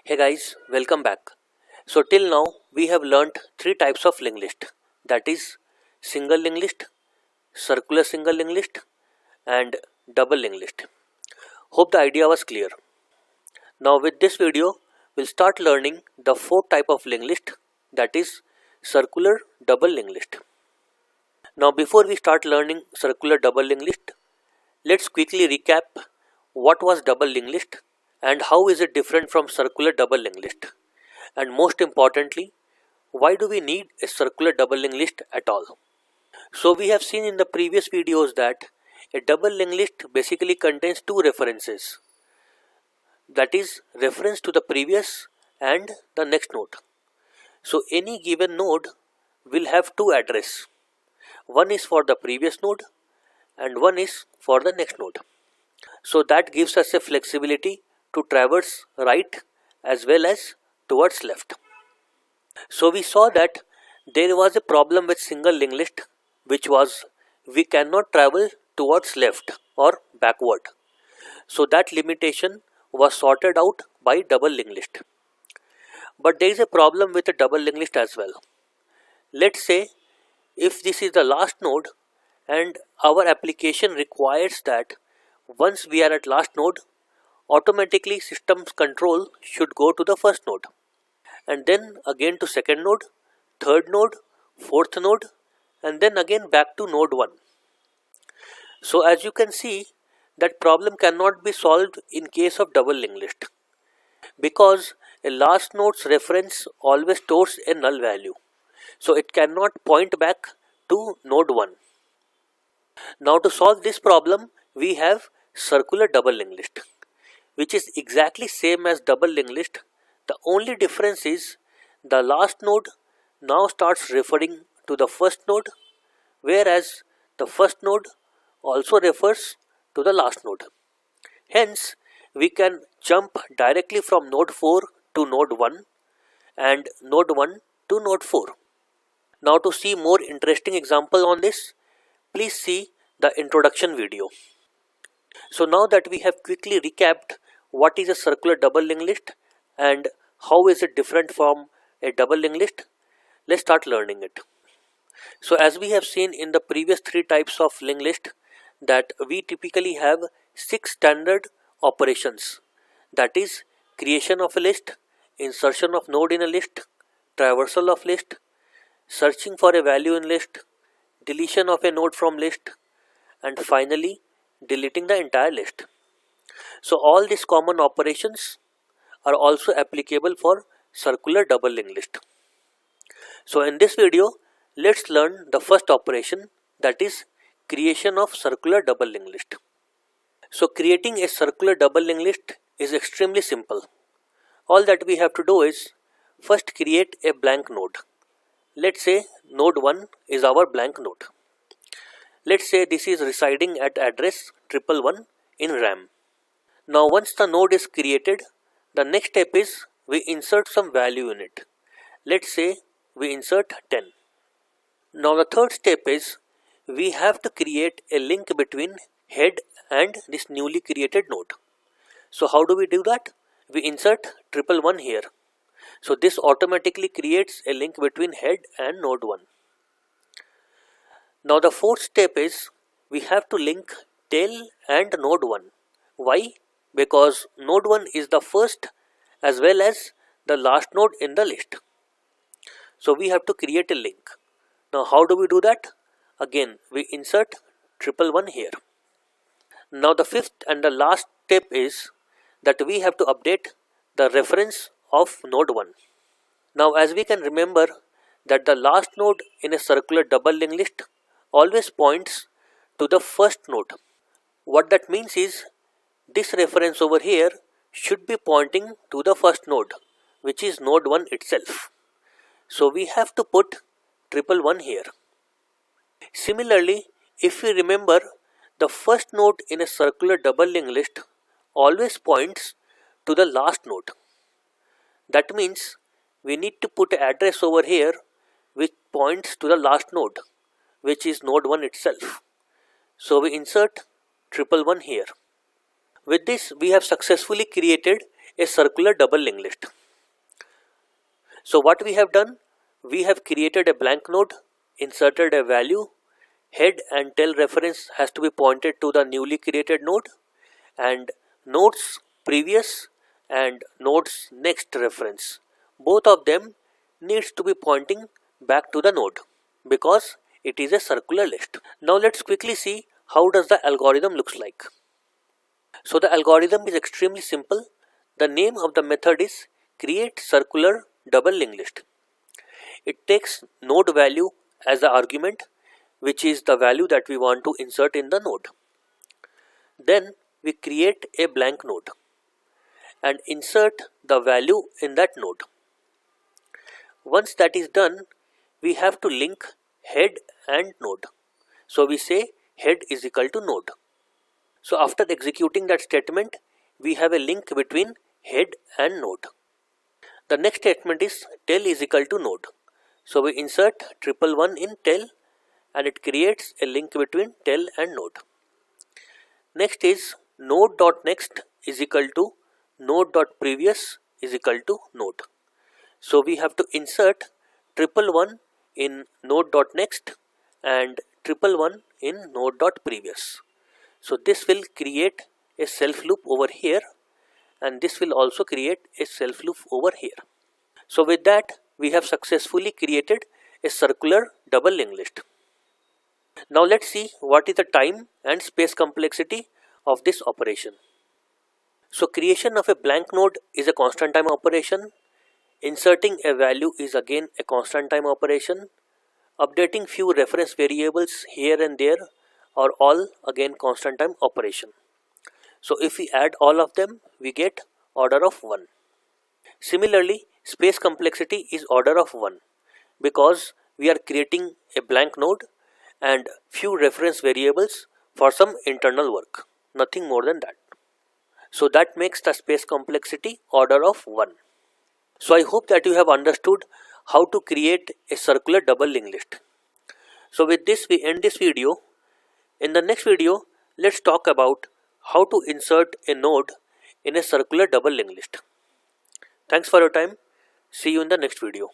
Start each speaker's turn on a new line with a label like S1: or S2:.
S1: Hey guys, welcome back. So till now we have learnt three types of linked list, that is single linked list, circular single linked list and double linked list. Hope the idea was clear. Now with this video we'll start learning the fourth type of linked list, that is circular double linked list. Now before we start learning circular double linked list, let's quickly recap what was double linked list and how is it different from circular double linked list, and most importantly, why do we need a circular double linked list at all. So we have seen in the previous videos that a double linked list basically contains two references, that is reference to the previous and the next node. So any given node will have two addresses, one is for the previous node and one is for the next node. So that gives us a flexibility to traverse right as well as towards left. So we saw that there was a problem with single linked list, which was we cannot travel towards left or backward. So that limitation was sorted out by double linked list. But there is a problem with a double linked list as well. Let's say if this is the last node and our application requires that once we are at last node, automatically system's control should go to the first node and then again to second node, third node, fourth node and then again back to node 1. So as you can see, that problem cannot be solved in case of double linked list, because a last node's reference always stores a null value, so it cannot point back to node 1. Now to solve this problem we have circular double linked list, which is exactly same as double linked list. The only difference is the last node now starts referring to the first node, whereas the first node also refers to the last node. Hence we can jump directly from node 4 to node 1 and node 1 to node 4. Now to see more interesting example on this, please see the introduction video. So now that we have quickly recapped what is a circular double linked list and how is it different from a double linked list, let's start learning it. So as we have seen in the previous three types of linked list, that we typically have 6 standard operations, that is creation of a list, insertion of node in a list, traversal of list, searching for a value in list, deletion of a node from list, and finally deleting the entire list. So all these common operations are also applicable for circular double linked list. So in this video let's learn the first operation, that is creation of circular double linked list. So creating a circular double linked list is extremely simple. All that we have to do is first create a blank node. Let's say node 1 is our blank node. Let's say this is residing at address 111 in RAM. Now once the node is created, the next step is we insert some value in it. Let's say we insert 10. Now the third step is we have to create a link between head and this newly created node. So how do we do that? We insert 111 here. So this automatically creates a link between head and node 1. Now the fourth step is we have to link tail and node 1. Why? Because node 1 is the first as well as the last node in the list. So we have to create a link. Now how do we do that? Again we insert 111 here. Now the fifth and the last step is that we have to update the reference of node 1. Now as we can remember that the last node in a circular double linked list always points to the first node. What that means is this reference over here should be pointing to the first node, which is node 1 itself. So we have to put 111 here. Similarly, if we remember, the first node in a circular double linked list always points to the last node. That means we need to put an address over here which points to the last node, which is node 1 itself. So we insert 111 here. With this we have successfully created a circular double linked list. So what we have done, we have created a blank node, inserted a value, head and tail reference has to be pointed to the newly created node, and nodes previous and nodes next reference, both of them needs to be pointing back to the node because it is a circular list. Now let's quickly see how does the algorithm looks like. So the algorithm is extremely simple. The name of the method is create circular double linked list. It takes node value as the argument, which is the value that we want to insert in the node. Then we create a blank node and insert the value in that node. Once that is done, we have to link head and node. So we say head is equal to node. So after executing that statement, we have a link between head and node. The next statement is tail is equal to node. So we insert 111 in tail and it creates a link between tail and node. Next is node.next is equal to node.previous is equal to node. So we have to insert 111 in node.next and 111 in node.previous. So this will create a self loop over here, and this will also create a self loop over here. So with that, we have successfully created a circular double linked list. Now let's see what is the time and space complexity of this operation. So creation of a blank node is a constant time operation. Inserting a value is again a constant time operation. Updating few reference variables here and there are all again constant time operation. So if we add all of them, we get order of 1. Similarly, space complexity is order of 1 because we are creating a blank node and few reference variables for some internal work, nothing more than that. So that makes the space complexity order of 1. So I hope that you have understood how to create a circular double linked list. So with this we end this video. In the next video, let's talk about how to insert a node in a circular double linked list. Thanks for your time. See you in the next video.